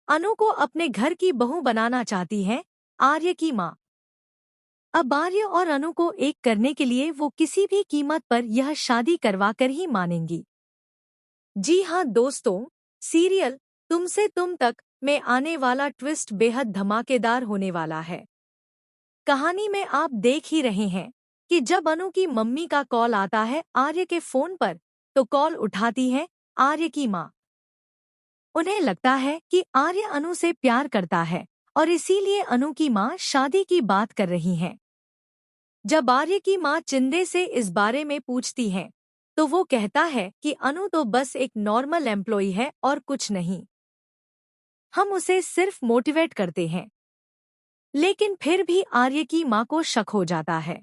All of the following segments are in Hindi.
अनु को अपने घर की बहू बनाना चाहती है आर्य की माँ। अब आर्य और अनु को एक करने के लिए वो किसी भी कीमत पर यह शादी करवाकर ही मानेंगी। जी हाँ दोस्तों, सीरियल तुमसे तुम तक में आने वाला ट्विस्ट बेहद धमाकेदार होने वाला है। कहानी में आप देख ही रहे हैं कि जब अनु की मम्मी का कॉल आता है आर्य के फोन पर, तो कॉल उठाती है आर्य की माँ। उन्हें लगता है कि आर्य अनु से प्यार करता है और इसीलिए अनु की माँ शादी की बात कर रही हैं। जब आर्य की माँ चिंदे से इस बारे में पूछती है, तो वो कहता है कि अनु तो बस एक नॉर्मल एम्प्लॉई है और कुछ नहीं। हम उसे सिर्फ मोटिवेट करते हैं। लेकिन फिर भी आर्य की माँ को शक हो जाता है।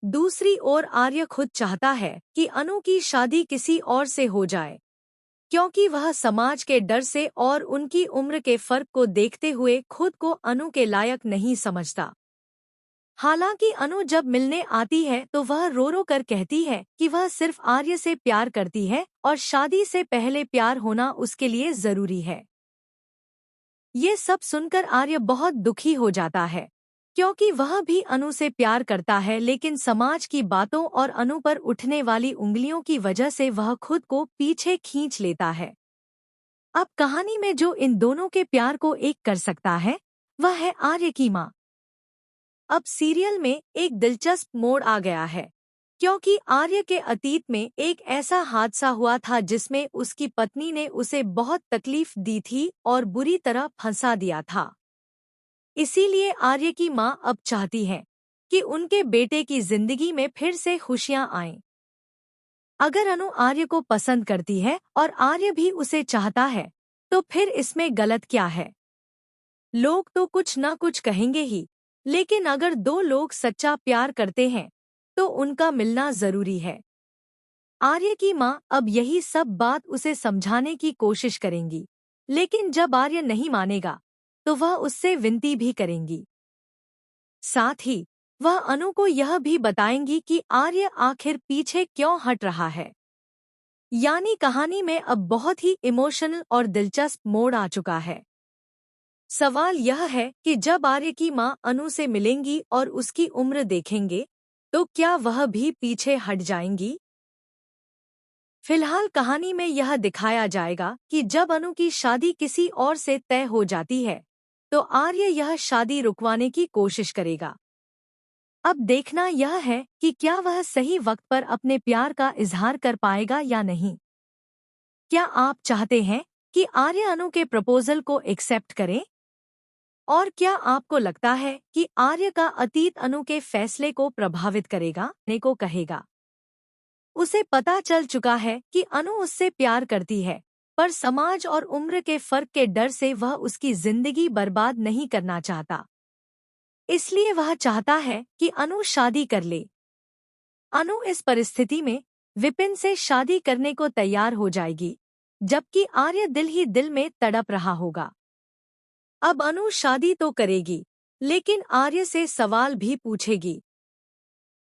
दूसरी ओर आर्य खुद चाहता है कि अनु की शादी किसी और से हो जाए, क्योंकि वह समाज के डर से और उनकी उम्र के फर्क को देखते हुए खुद को अनु के लायक नहीं समझता। हालांकि अनु जब मिलने आती है तो वह रो रो कर कहती है कि वह सिर्फ आर्य से प्यार करती है और शादी से पहले प्यार होना उसके लिए जरूरी है। ये सब सुनकर आर्य बहुत दुखी हो जाता है, क्योंकि वह भी अनु से प्यार करता है, लेकिन समाज की बातों और अनु पर उठने वाली उंगलियों की वजह से वह खुद को पीछे खींच लेता है। अब कहानी में जो इन दोनों के प्यार को एक कर सकता है, वह है आर्य की माँ। अब सीरियल में एक दिलचस्प मोड़ आ गया है, क्योंकि आर्य के अतीत में एक ऐसा हादसा हुआ था जिसमें उसकी पत्नी ने उसे बहुत तकलीफ दी थी और बुरी तरह फंसा दिया था। इसीलिए आर्य की माँ अब चाहती है कि उनके बेटे की जिंदगी में फिर से खुशियाँ आएं। अगर अनु आर्य को पसंद करती है और आर्य भी उसे चाहता है, तो फिर इसमें गलत क्या है? लोग तो कुछ न कुछ कहेंगे ही, लेकिन अगर दो लोग सच्चा प्यार करते हैं तो उनका मिलना जरूरी है। आर्य की माँ अब यही सब बात उसे समझाने की कोशिश करेंगी, लेकिन जब आर्य नहीं मानेगा तो वह उससे विनती भी करेंगी। साथ ही वह अनु को यह भी बताएंगी कि आर्य आखिर पीछे क्यों हट रहा है। यानी कहानी में अब बहुत ही इमोशनल और दिलचस्प मोड़ आ चुका है। सवाल यह है कि जब आर्य की माँ अनु से मिलेंगी और उसकी उम्र देखेंगे, तो क्या वह भी पीछे हट जाएंगी? फिलहाल कहानी में यह दिखाया जाएगा कि जब अनु की शादी किसी और से तय हो जाती है, तो आर्य यह शादी रुकवाने की कोशिश करेगा। अब देखना यह है कि क्या वह सही वक्त पर अपने प्यार का इजहार कर पाएगा या नहीं। क्या आप चाहते हैं कि आर्य अनु के प्रपोजल को एक्सेप्ट करें? और क्या आपको लगता है कि आर्य का अतीत अनु के फैसले को प्रभावित करेगा? ने को कहेगा। उसे पता चल चुका है कि अनु उससे प्यार करती है, पर समाज और उम्र के फर्क के डर से वह उसकी जिंदगी बर्बाद नहीं करना चाहता। इसलिए वह चाहता है कि अनु शादी कर ले। अनु इस परिस्थिति में विपिन से शादी करने को तैयार हो जाएगी, जबकि आर्य दिल ही दिल में तड़प रहा होगा। अब अनु शादी तो करेगी, लेकिन आर्य से सवाल भी पूछेगी।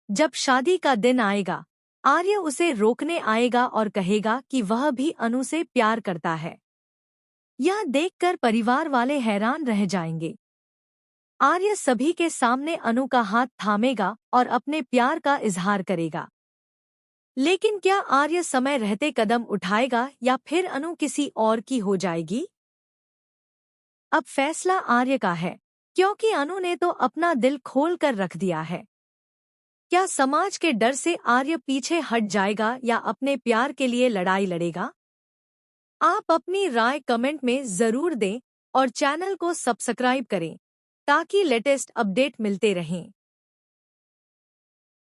जब शादी का दिन आएगा, आर्य उसे रोकने आएगा और कहेगा कि वह भी अनु से प्यार करता है। यह देखकर परिवार वाले हैरान रह जाएंगे। आर्य सभी के सामने अनु का हाथ थामेगा और अपने प्यार का इजहार करेगा। लेकिन क्या आर्य समय रहते कदम उठाएगा या फिर अनु किसी और की हो जाएगी? अब फैसला आर्य का है, क्योंकि अनु ने तो अपना दिल खोल कर रख दिया है। क्या समाज के डर से आर्य पीछे हट जाएगा या अपने प्यार के लिए लड़ाई लड़ेगा? आप अपनी राय कमेंट में जरूर दें और चैनल को सब्सक्राइब करें, ताकि लेटेस्ट अपडेट मिलते रहें।